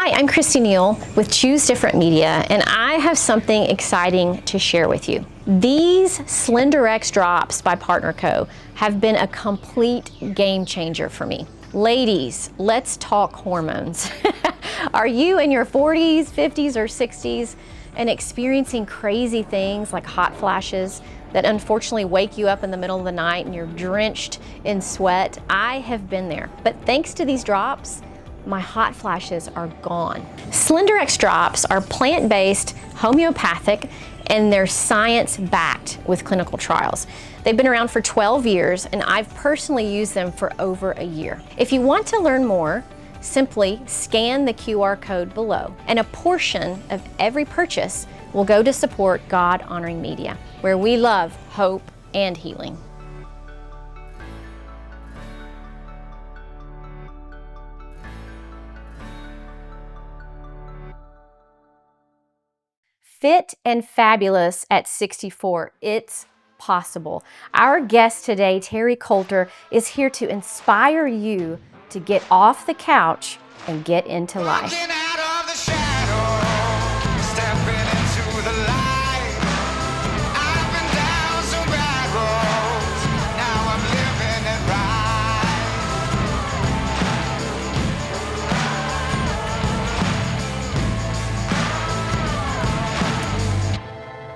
Hi, I'm Christy Neal with Choose Different Media, and I have something exciting to share with you. These SlenderX drops by Partner Co. have been a complete game changer for me. Ladies, let's talk hormones. Are you in your 40s, 50s, or 60s and experiencing crazy things like hot flashes that unfortunately wake you up in the middle of the night and you're drenched in sweat? I have been there, but thanks to these drops, my hot flashes are gone. SlenderX drops are plant-based, homeopathic, and they're science-backed with clinical trials. They've been around for 12 years, and I've personally used them for over a year. If you want to learn more, simply scan the QR code below, and a portion of every purchase will go to support God-honoring media, where we love hope and healing. Fit and fabulous at 64. It's possible. Our guest today, Terry Coulter, is here to inspire you to get off the couch and get into life.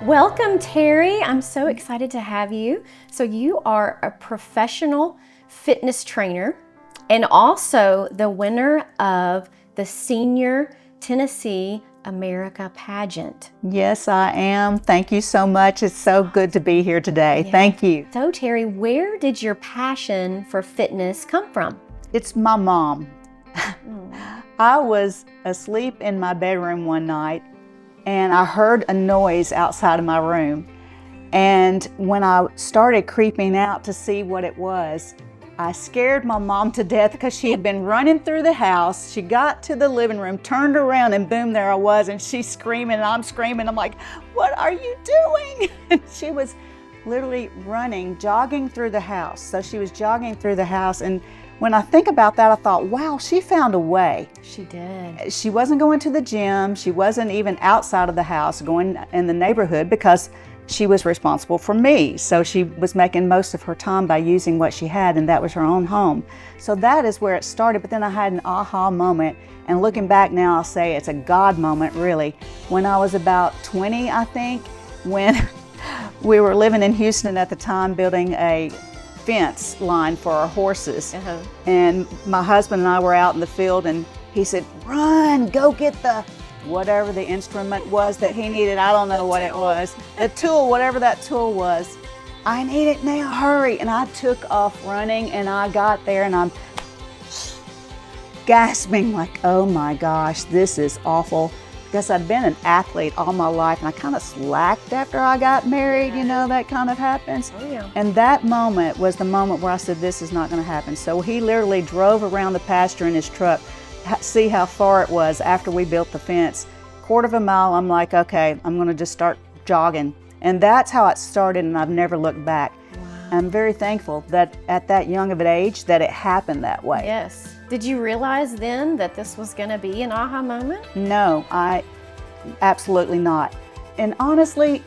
Welcome, Terry. I'm so excited to have you. So you are a professional fitness trainer and also the winner of the Senior Tennessee America pageant. Yes, I am. Thank you so much. It's so good to be here today. Yeah. Thank you. So Terry, where did your passion for fitness come from? It's my mom. I was asleep in my bedroom one night and I heard a noise outside of my room. And when I started creeping out to see what it was, I scared my mom to death because she had been running through the house. She got to the living room, turned around, and boom, there I was. And she's screaming and I'm screaming. I'm like, what are you doing? And she was literally running, jogging through the house. So she was jogging through the house. And when I think about that, I thought, wow, she found a way. She did. She wasn't going to the gym. She wasn't even outside of the house going in the neighborhood because she was responsible for me. So she was making most of her time by using what she had, and that was her own home. So that is where it started. But then I had an aha moment. And looking back now, I'll say it's a God moment, really. When I was about 20, I think, when we were living in Houston at the time, building a fence line for our horses. And my husband and I were out in the field and he said, run, go get the whatever the instrument was that he needed. I don't know what it was. The tool, whatever that tool was. I need it now, hurry. And I took off running and I got there and I'm gasping like, oh my gosh, this is awful. Because I'd been an athlete all my life and I kind of slacked after I got married, you know, that kind of happens. Oh, yeah. And that moment was the moment where I said, this is not going to happen. So he literally drove around the pasture in his truck, see how far it was after we built the fence. Quarter of a mile, I'm like, okay, I'm going to just start jogging. And that's how it started, and I've never looked back. Wow. I'm very thankful that at that young of an age that it happened that way. Yes. Did you realize then that this was going to be an aha moment? No, absolutely not. And honestly,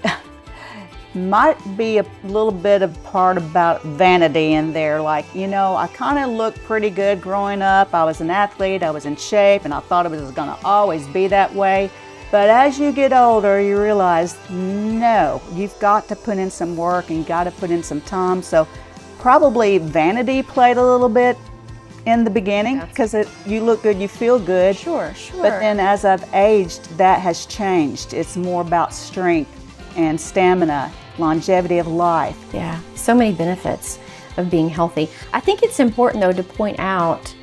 might be a little bit of part about vanity in there. Like, you know, I kind of looked pretty good growing up. I was an athlete, I was in shape, and I thought it was going to always be that way. But as you get older, you realize, no, you've got to put in some work and got to put in some time. So probably vanity played a little bit in the beginning because you look good, you feel good. Sure. But then as I've aged, that has changed. It's more about strength and stamina, longevity of life. Yeah, so many benefits of being healthy. I think it's important though to point out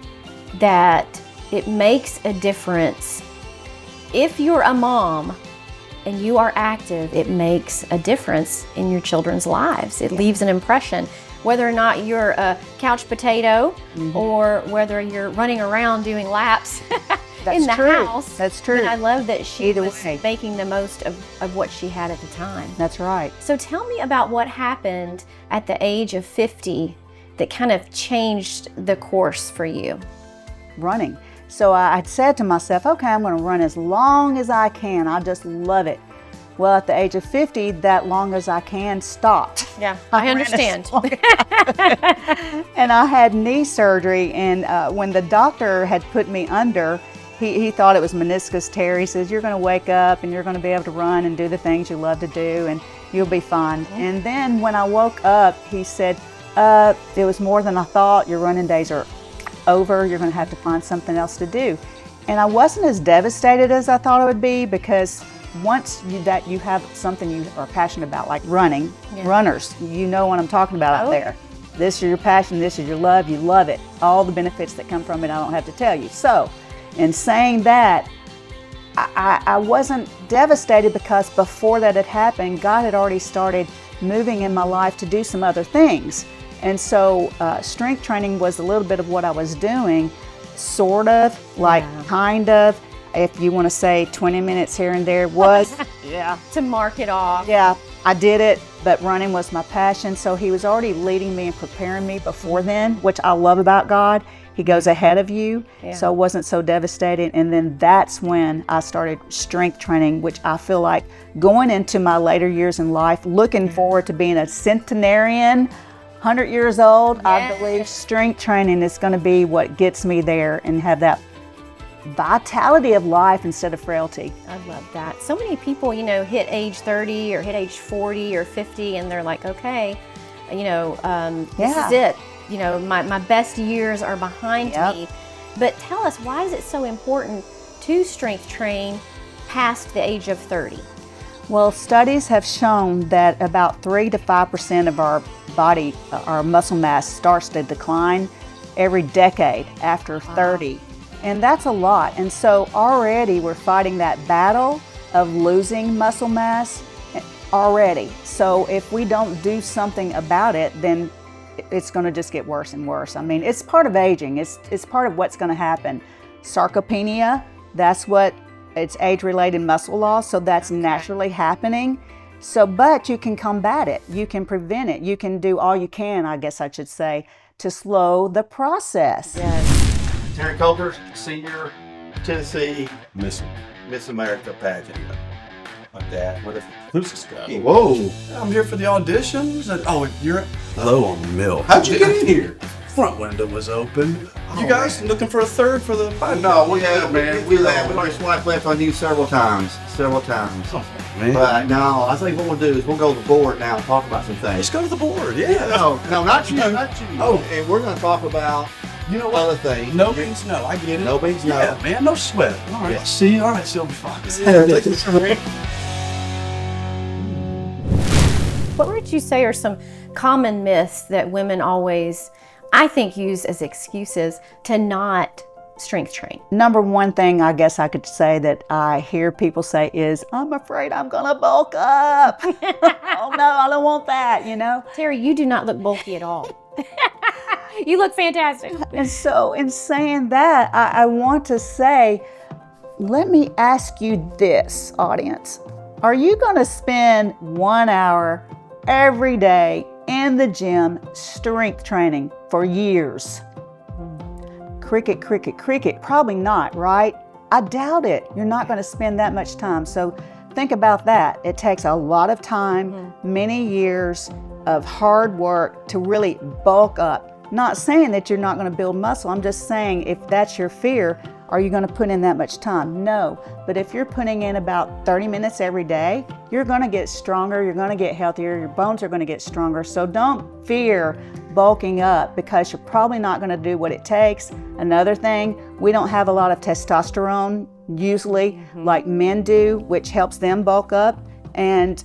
that it makes a difference. If you're a mom and you are active, it makes a difference in your children's lives. It leaves an impression. Whether or not you're a couch potato or whether you're running around doing laps in the house. That's true. And I love that she Either was way. making the most of what she had at the time. That's right. So tell me about what happened at the age of 50 that kind of changed the course for you. Running. So I had said to myself, okay, I'm going to run as long as I can. I just love it. Well, at the age of 50, that long as I can stopped. Yeah, I understand. And I had knee surgery, and when the doctor had put me under, he thought it was meniscus tear. He says, you're going to wake up and you're going to be able to run and do the things you love to do, and you'll be fine. And then when I woke up, he said, it was more than I thought. Your running days are over. You're going to have to find something else to do. And I wasn't as devastated as I thought it would be, because once you have something you are passionate about, like running, runners, you know what I'm talking about out there. This is your passion, this is your love, you love it. All the benefits that come from it, I don't have to tell you. So, in saying that, I wasn't devastated, because before that had happened, God had already started moving in my life to do some other things. And so strength training was a little bit of what I was doing, sort of, like kind of. If you want to say 20 minutes here and there was, to mark it off. Yeah, I did it, but running was my passion. So he was already leading me and preparing me before then, which I love about God. He goes ahead of you, so I wasn't so devastated. And then that's when I started strength training, which I feel like going into my later years in life, looking forward to being a centenarian, 100 years old, I believe strength training is going to be what gets me there and have that vitality of life instead of frailty. I love that. So many people, hit age 30 or hit age 40 or 50, and they're like, okay, this is it. My best years are behind me. But tell us, why is it so important to strength train past the age of 30? Well, studies have shown that about 3 to 5% of our body, our muscle mass, starts to decline every decade after 30. And that's a lot. And so already we're fighting that battle of losing muscle mass already. So if we don't do something about it, then it's going to just get worse and worse. I mean, it's part of aging. It's part of what's going to happen. Sarcopenia, it's age-related muscle loss, so that's naturally happening. So, but you can combat it. You can prevent it. You can do all you can, I guess I should say, to slow the process. Yes. Terry Coulter, Senior, Tennessee, Miss America pageant. Like that. Who's this guy? Whoa! I'm here for the auditions. You're Low on the milk. How'd you get in here? Front window was open. You guys looking for a third for the podcast? No, we have, man. We already swiped left on you several times. Oh, man. But no, I think what we'll do is we'll go to the board now and talk about some things. Let's go to the board. Yeah. No, not you. Not you. Oh. And we're going to talk about other things. No means no. I get it. No means no. Yeah, man. No sweat. All right. Yeah. See. All right, Sylvie Fox. What would you say are some common myths that women always, I think, use as excuses to not strength train? Number one thing I guess I could say that I hear people say is, I'm afraid I'm gonna bulk up. Oh no, I don't want that, Terry, you do not look bulky at all. You look fantastic. And so in saying that, I want to say, let me ask you this, audience. Are you gonna spend 1 hour every day in the gym strength training for years? Cricket, cricket, cricket. Probably not, right? I doubt it. You're not going to spend that much time. So think about that. It takes a lot of time, many years of hard work to really bulk up. Not saying that you're not going to build muscle. I'm just saying, if that's your fear, are you going to put in that much time? No. But if you're putting in about 30 minutes every day, you're going to get stronger, you're going to get healthier, your bones are going to get stronger. So don't fear bulking up, because you're probably not going to do what it takes. Another thing, we don't have a lot of testosterone usually like men do, which helps them bulk up, and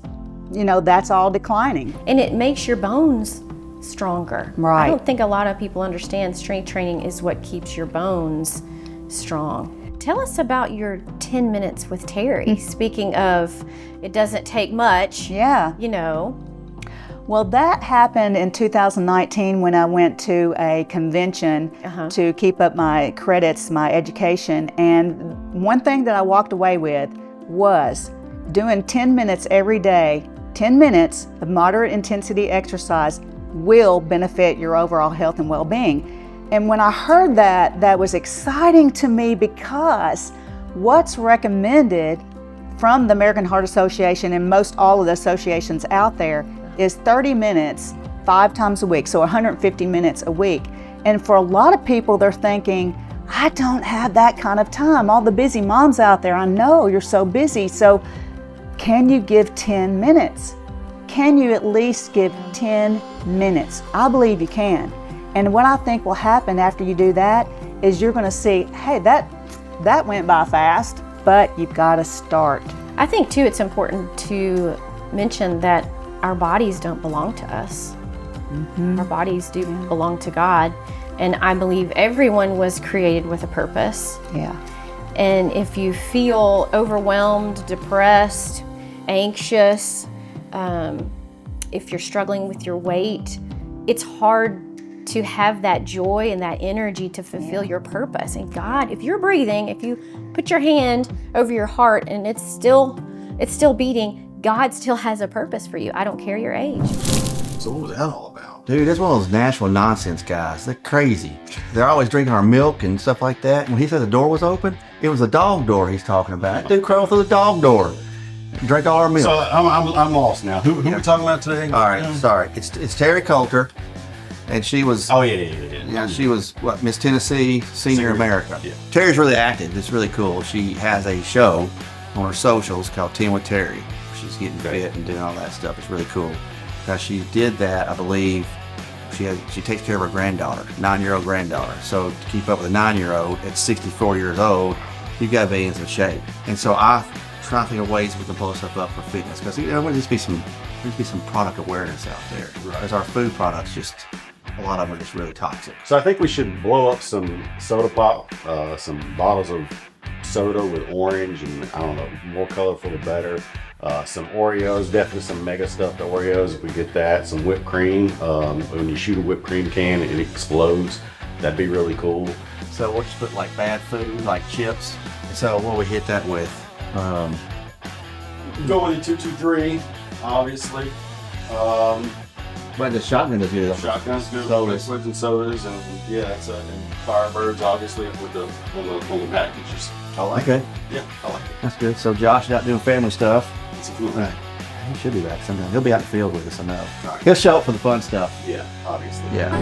that's all declining. And it makes your bones stronger. Right. I don't think a lot of people understand strength training is what keeps your bones strong. Tell us about your 10 minutes with Terry. Speaking of, it doesn't take much. Yeah. Well, that happened in 2019 when I went to a convention to keep up my credits, my education. And one thing that I walked away with was doing 10 minutes every day, 10 minutes of moderate intensity exercise will benefit your overall health and well-being. And when I heard that, that was exciting to me because what's recommended from the American Heart Association and most all of the associations out there is 30 minutes 5 times a week, so 150 minutes a week. And for a lot of people, they're thinking, I don't have that kind of time. All the busy moms out there, I know you're so busy. So can you give 10 minutes? Can you at least give 10 minutes? I believe you can. And what I think will happen after you do that is you're going to see, hey, that went by fast, but you've got to start. I think too it's important to mention that our bodies don't belong to us. Our bodies do belong to God. And I believe everyone was created with a purpose. Yeah. And if you feel overwhelmed, depressed, anxious, if you're struggling with your weight, it's hard to have that joy and that energy to fulfill your purpose. And God, if you're breathing, if you put your hand over your heart and it's still beating, God still has a purpose for you. I don't care your age. So what was that all about? Dude, that's one of those Nashville nonsense guys. They're crazy. They're always drinking our milk and stuff like that. When he said the door was open, it was a dog door he's talking about. Dude crawled through the dog door. Drank all our milk. So I'm lost now. Who are we talking about today? All right, sorry. It's Terry Coulter, and she was. Oh yeah. Yeah, she was what, Miss Tennessee Senior America. Yeah. Terry's really active. It's really cool. She has a show on her socials called 10 with Terry. She's getting fit and doing all that stuff. It's really cool. Now she did that, I believe. She takes care of her granddaughter, 9-year-old granddaughter. So to keep up with a 9-year-old at 64 years old, you've got to be in some shape. And so I try to think of ways we can pull stuff up for fitness because there needs to be some product awareness out there. Right. Because our food products a lot of them are just really toxic. So I think we should blow up some soda pop, some bottles of soda with orange and I don't know, more colorful the better. Some Oreos, definitely some mega stuffed Oreos if we get that. Some whipped cream. When you shoot a whipped cream can, it explodes. That'd be really cool. So we'll just put like bad food, like chips. So what we hit that with? Go with the 223, obviously. But the shotgun is good. Shotgun's good. Sodas. Liquids and sodas, and yeah, it's and Firebirds obviously with the on the packages. I like it. Yeah, I like it. That's good. So Josh is out doing family stuff. It's a cool Right. He should be back sometime. He'll be out in the field with us, I know. All right. He'll show up for the fun stuff. Yeah, obviously. Yeah.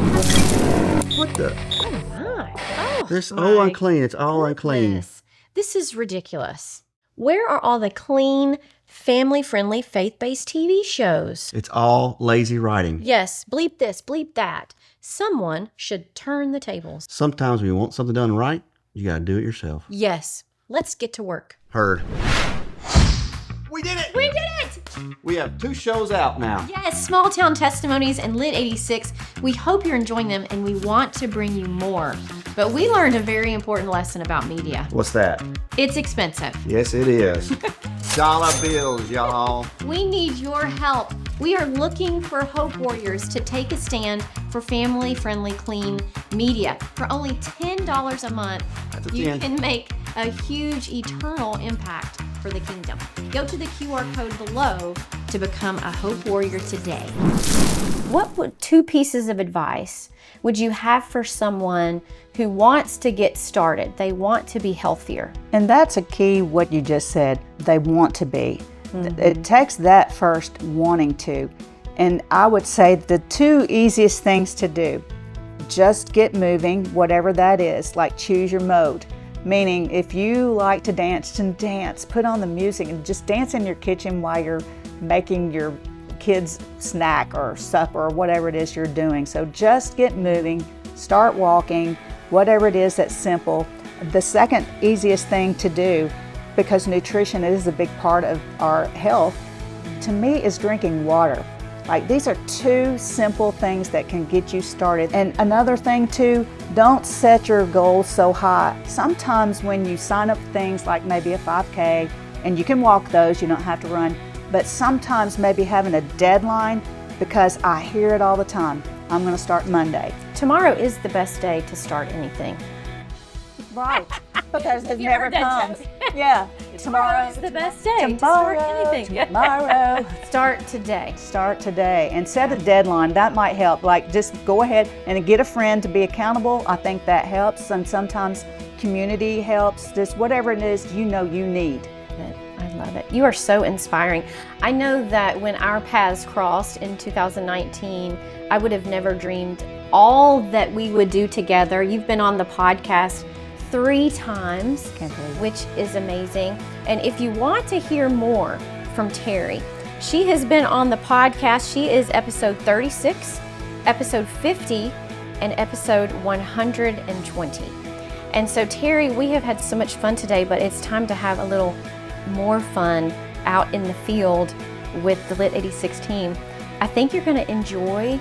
What the? Oh my. Oh, This my all unclean. It's all unclean. goodness. This is ridiculous. Where are all the clean, family-friendly, faith-based TV shows? It's all lazy writing. Yes, bleep this, bleep that. Someone should turn the tables. Sometimes when you want something done right, you gotta do it yourself. Yes, let's get to work. Heard. We did it! We did it! We have 2 shows out now. Yes, Small Town Testimonies and Lit 86. We hope you're enjoying them and we want to bring you more. But we learned a very important lesson about media. What's that? It's expensive. Yes, it is. Dollar bills, y'all. We need your help. We are looking for hope warriors to take a stand for family-friendly, clean media. For only $10 a month, That's a you 10. can make a huge eternal impact for the kingdom. Go to the QR code below to become a hope warrior today. What 2 pieces of advice would you have for someone who wants to get started? They want to be healthier. And that's a key, what you just said, they want to be. It takes that first wanting to. And I would say the 2 easiest things to do, just get moving, whatever that is, like choose your mode. Meaning if you like to dance, then dance, put on the music and just dance in your kitchen while you're making your kids' snack or supper or whatever it is you're doing. So just get moving, start walking, whatever it is that's simple. The second easiest thing to do, because nutrition is a big part of our health, to me is drinking water. Like these are 2 simple things that can get you started. And another thing too, don't set your goals so high. Sometimes when you sign up for things like maybe a 5K, and you can walk those, you don't have to run, but sometimes maybe having a deadline, because I hear it all the time, I'm gonna start Monday. Tomorrow is the best day to start anything. Right, because it You never heard that comes. joke. Yeah. Tomorrow. Tomorrow's the best day to Tomorrow. start anything. Tomorrow. Start today. Start today and set a deadline. That might help. Like, just go ahead and get a friend to be accountable. I think that helps. And sometimes community helps. Just whatever it is you know you need. I love it. You are so inspiring. I know that when our paths crossed in 2019, I would have never dreamed all that we would do together. You've been on the podcast 3 times, Can't believe it. which is amazing. And if you want to hear more from Terry, she has been on the podcast. She is episode 36, episode 50, and episode 120. And so, Terry, we have had so much fun today, but it's time to have a little more fun out in the field with the Lit 86 team. I think you're going to enjoy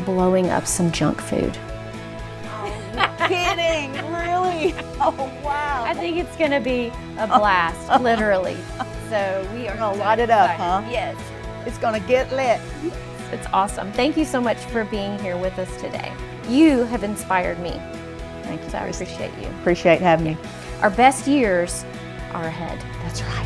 blowing up some junk food. Kidding, really? Oh, wow. I think it's going to be a blast, literally. So we are Gonna so light it up, excited. huh? Yes, It's going to get lit. it's awesome. Thank you so much for being here with us today. You have inspired me, Thank you, so I Christy. appreciate you. Appreciate having you. Our best years are ahead. That's right.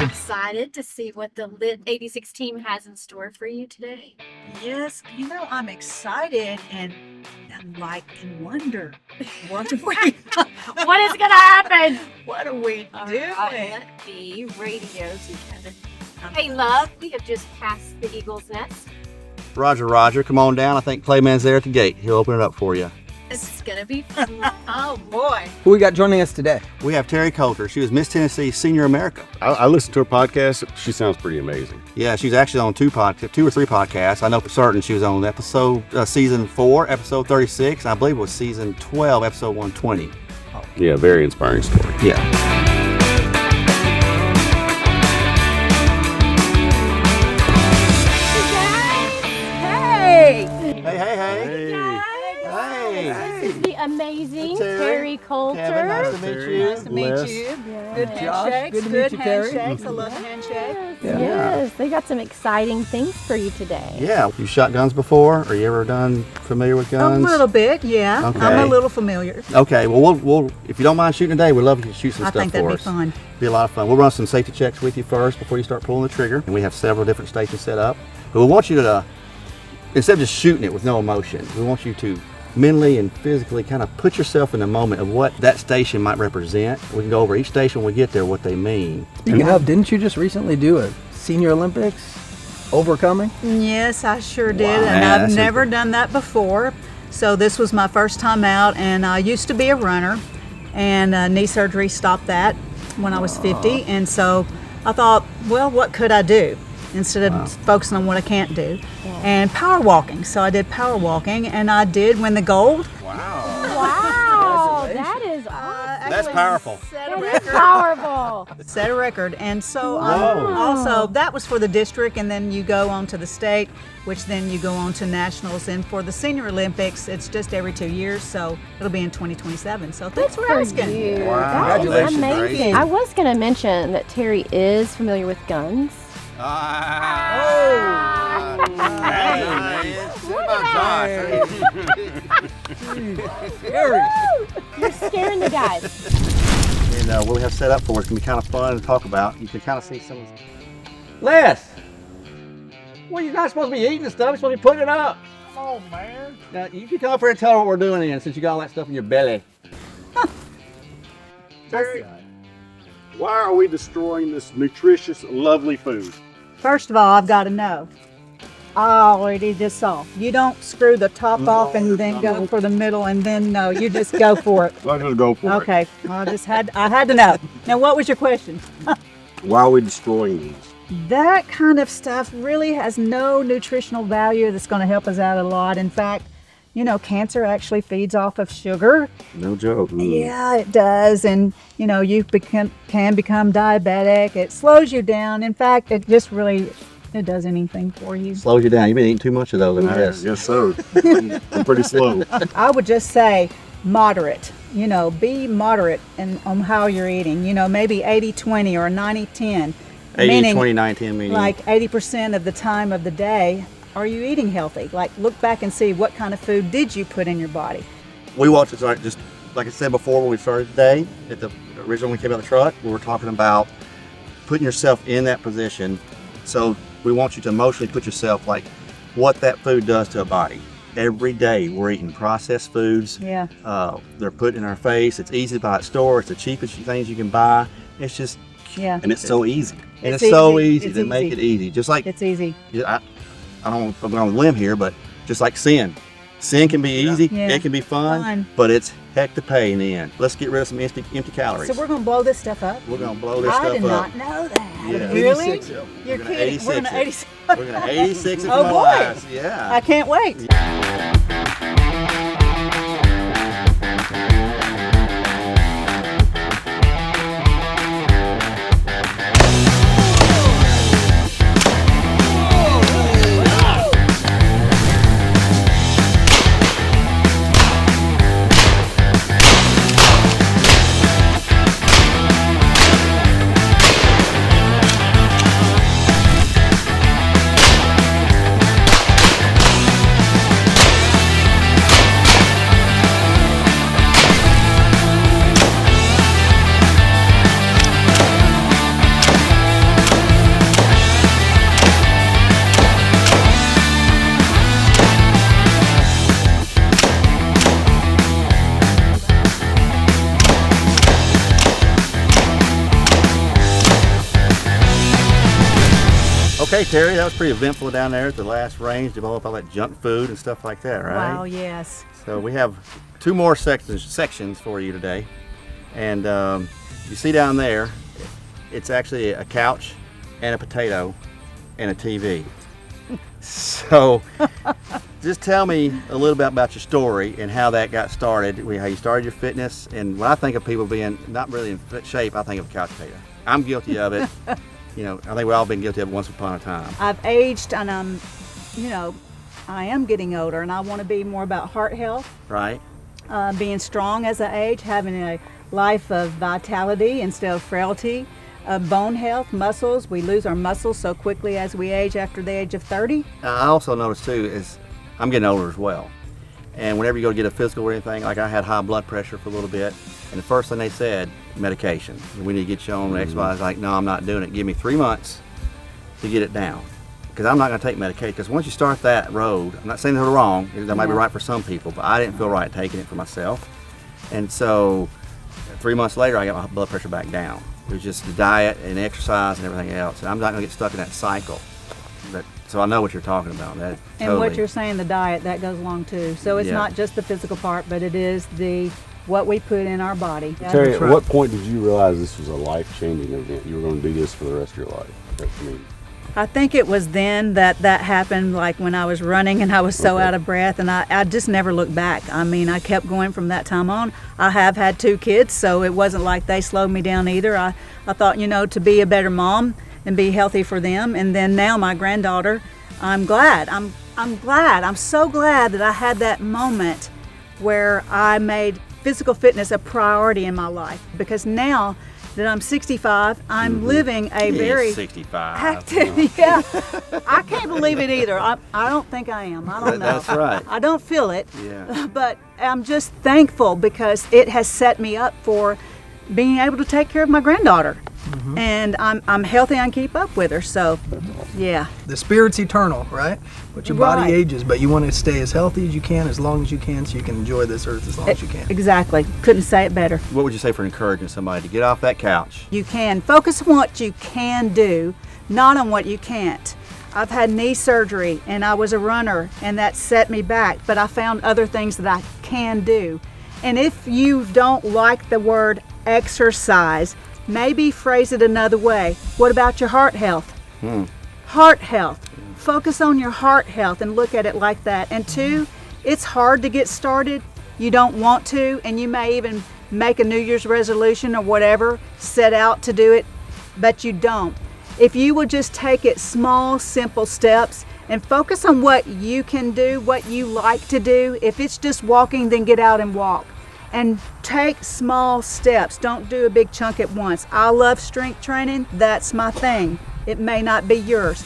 Excited to see what the Lit 86 team has in store for you today. Yes, I'm excited and like in wonder. What are we What is going to happen? what are we doing? Let the radio together. Hey, love, we have just passed the Eagle's Nest. Roger, come on down. I think Clayman's there at the gate. He'll open it up for you. This is going to be fun. Oh boy. Who we got joining us today? We have Terry Coulter. She was Miss Tennessee Senior America. I listened to her podcast. She sounds pretty amazing. Yeah, she's actually on 2 or 3 podcasts. I know for certain she was on season 4, episode 36. And I believe it was season 12, episode 120. Yeah, very inspiring story. Yeah. Hey. Hey. This is the amazing Terry. Terry Coulter. Kevin, nice to meet you. Nice to meet Les. you. Good Josh, handshakes. good to meet Good you, Terry. handshakes. I love handshake. Yes, they got some exciting things for you today. Yeah. You shot guns before? Are you ever familiar with A guns? little bit, yeah. Okay. I'm a little familiar. Okay. Well, we'll if you don't mind shooting today, we'd love to shoot some I stuff think for that'd be us. fun. Be a lot of fun. We'll run some safety checks with you first before you start pulling the trigger. And we have several different stations set up. But we want you to, instead of just shooting it with no emotion, we want you to mentally and physically kind of put yourself in the moment of what that station might represent. We can go over each station when we get there, what they mean. Speaking of, didn't you just recently do a Senior Olympics overcoming? Yes, I sure did, Wow. and Yeah, I've that's never done that before. So this was my first time out, and I used to be a runner, and knee surgery stopped that when I was 50, and so I thought, well, what could I do instead of focusing on what I can't do? And power walking. So I did power walking, and I did win the gold. Wow, that is awesome. That's powerful. Set a That is record. powerful. Set a record. And so Whoa. also that was for the district, and then you go on to the state, which then you go on to nationals. And for the Senior Olympics, it's just every 2 years, so it'll be in 2027. So thanks for asking. You. Wow. That is Congratulations, amazing. Grace. I was going to mention that Terry is familiar with guns. Terry! You're scaring the guys. And what we have set up for us can be kind of fun to talk about. You can kind of see some. Les! Well, you're not supposed to be eating the stuff, you're supposed to be putting it up. Oh man! Now you can come up here and tell her what we're doing in, since you got all that stuff in your belly. Terry, why are we destroying this nutritious, lovely food? First of all, I've got to know. I already just saw. You don't screw the top off and then go for the middle, and then no, you just go for it. I'm gonna go for it. Okay, I had to know. Now, what was your question? Why are we destroying these? That kind of stuff really has no nutritional value that's going to help us out a lot. In fact, cancer actually feeds off of sugar. No joke. Yeah, it does. And, you can become diabetic. It slows you down. In fact, it just really, it does anything for you. Slows you down. You've been eating too much of those. Yes, sir. I'm pretty slow. I would just say moderate. Be moderate on how you're eating. Maybe 80-20 or 90-10. 80, Meaning, 20, 19 meaning. like 80% of the time of the day, are you eating healthy? Like, look back and see what kind of food did you put in your body. We want to start, just like I said before when we started today, at the original when we came out of the truck, we were talking about putting yourself in that position. So we want you to emotionally put yourself like what that food does to a body. Every day we're eating processed foods. Yeah. They're put in our face. It's easy to buy at store. It's the cheapest things you can buy. It's just, Yeah. and it's so easy. And It's it's so easy. easy It's to make easy. it easy. Just like, It's easy. I don't know if I'm going on a limb here, but just like sin. Sin can be easy, Yeah. it can be fun, Fun. but it's heck to pay in the end. Let's get rid of some empty calories. So we're going to blow this stuff up? We're gonna blow this I stuff did up. not know that. Yeah. Really? 86 it. You're We're gonna kidding. We're going 86 to it. 86. We're gonna 86 it Oh, from our boy. lives. Yeah. I can't wait. Okay, Terry, that was pretty eventful down there at the last range, develop all that junk food and stuff like that, right? Wow, yes. So we have two more sections for you today. And you see down there, it's actually a couch and a potato and a TV. So just tell me a little bit about your story and how that got started, how you started your fitness. And when I think of people being not really in fit shape, I think of a couch potato. I'm guilty of it. You know, I think we've all been guilty of it once upon a time. I've aged and I'm, I am getting older and I want to be more about heart health, Right? being strong as I age, having a life of vitality instead of frailty, bone health, muscles. We lose our muscles so quickly as we age after the age of 30. I also noticed too is I'm getting older as well. And whenever you go to get a physical or anything, like I had high blood pressure for a little bit, and the first thing they said, medication. We need to get you on X, Y. I was like, no, I'm not doing it. Give me 3 months to get it down. Because I'm not going to take medication. Because once you start that road, I'm not saying they're wrong. That might be right for some people, but I didn't feel right taking it for myself. And so 3 months later, I got my blood pressure back down. It was just the diet and exercise and everything else. And I'm not going to get stuck in that cycle. So I know what you're talking about. That And totally. what you're saying, the diet, that goes along too. So it's Yeah. not just the physical part, but it is what we put in our body. Terry, That's at right. what point did you realize this was a life-changing event? You were going to do this for the rest of your life. I think it was then that happened, like when I was running and I was so Okay. out of breath, and I just never looked back. I mean, I kept going from that time on. I have had 2 kids, so it wasn't like they slowed me down either. I thought, to be a better mom and be healthy for them. And then now my granddaughter, I'm glad. I'm glad. I'm so glad that I had that moment where I made physical fitness a priority in my life, because now that I'm 65, I'm living a Yeah, very 65. active. Yeah, I can't believe it either. I don't think I am. I don't know. That's right. I don't feel it. Yeah. But I'm just thankful because it has set me up for being able to take care of my granddaughter. And I'm healthy and keep up with her. So, yeah. The spirit's eternal, right? But your body Right. ages, but you want to stay as healthy as you can, as long as you can, so you can enjoy this earth as long as you can. Exactly. Couldn't say it better. What would you say for encouraging somebody to get off that couch? You can focus on what you can do, not on what you can't. I've had knee surgery and I was a runner and that set me back, but I found other things that I can do. And if you don't like the word exercise, maybe phrase it another way. What about your heart health? Heart health. Focus on your heart health and look at it like that. And 2, it's hard to get started. You don't want to, and you may even make a New Year's resolution or whatever, set out to do it, but you don't. If you would just take it small, simple steps and focus on what you can do, what you like to do. If it's just walking, then get out and walk. and take small steps. Don't do a big chunk at once. I love strength training. That's my thing. It may not be yours.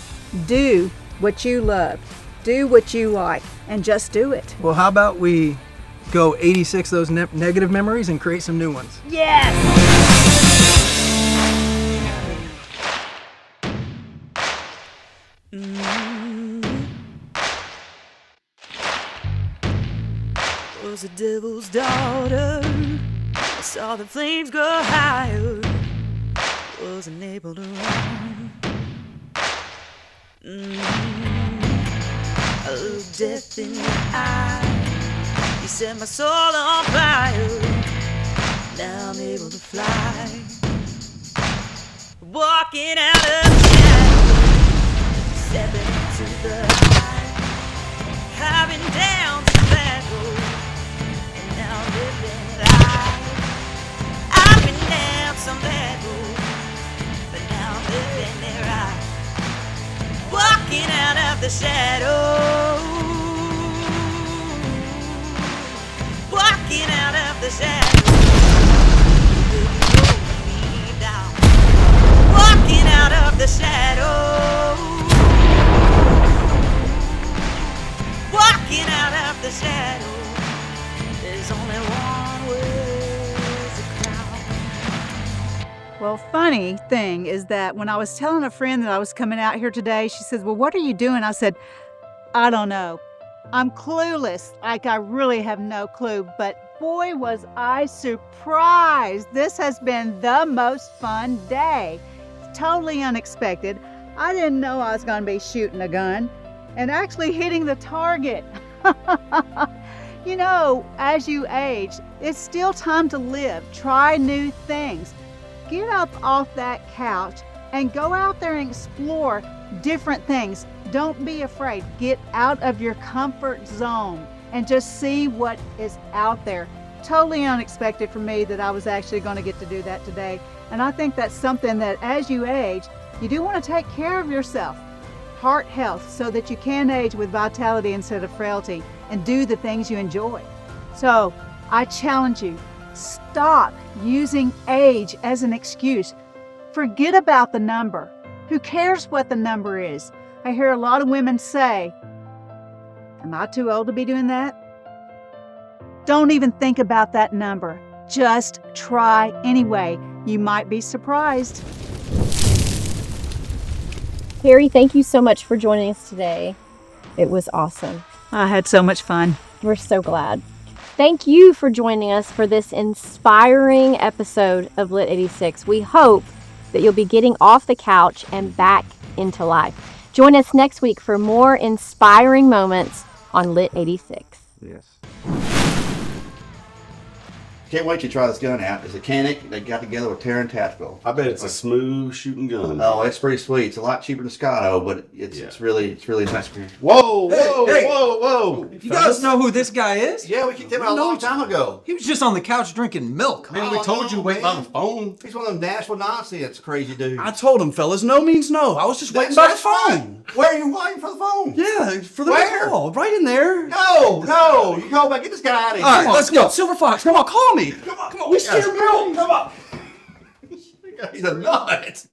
Do what you love. Do what you like, and just do it. Well, how about we go 86 those negative memories and create some new ones? Yes! Was a devil's daughter. I saw the flames go higher. Wasn't able to run. I looked death in the eye. You set my soul on fire. Now I'm able to fly. Walking out of the shadows, stepping into the light. I've been down some bad road, and now I'm living life. I've been down some bad road, but now I'm living it right. Walking out of the shadows, walking out of the shadows. Walking out of the shadows, walking out of the shadows. There's only one way to crown. Well, funny thing is that when I was telling a friend that I was coming out here today, she says, well, what are you doing? I said, I don't know. I'm clueless. Like, I really have no clue. But boy, was I surprised. This has been the most fun day. Totally unexpected. I didn't know I was going to be shooting a gun and actually hitting the target. You know, as you age, it's still time to live. Try new things. Get up off that couch and go out there and explore different things. Don't be afraid. Get out of your comfort zone and just see what is out there. Totally unexpected for me that I was actually going to get to do that today. And I think that's something that as you age, you do want to take care of yourself. Heart health, so that you can age with vitality instead of frailty and do the things you enjoy. So I challenge you, stop using age as an excuse. Forget about the number. Who cares what the number is? I hear a lot of women say, am I too old to be doing that? Don't even think about that number. Just try anyway. You might be surprised. Carrie, thank you so much for joining us today. It was awesome. I had so much fun. We're so glad. Thank you for joining us for this inspiring episode of Lit 86. We hope that you'll be getting off the couch and back into life. Join us next week for more inspiring moments on Lit 86. Yes. Can't wait to try this gun out. It's a Canic. They got together with Terran Tactical. I bet it's a smooth shooting gun. Oh, it's pretty sweet. It's a lot cheaper than Scotto, but it's really nice. Whoa, Hey. Whoa! You guys know who this guy is? Yeah, we kicked him out a long time ago. He was just on the couch drinking milk. Man, we told you wait by the phone. He's one of them Nashville nonsense crazy dudes. I told him, fellas, no means no. I was just waiting by the phone. Where are you waiting for the phone? Yeah, for the Where? call. Right in there. No! You go back. Get this guy out of here. All right, let's go. Silver Fox, come on, call me. Come on. We share milk. Come on. He's a nut.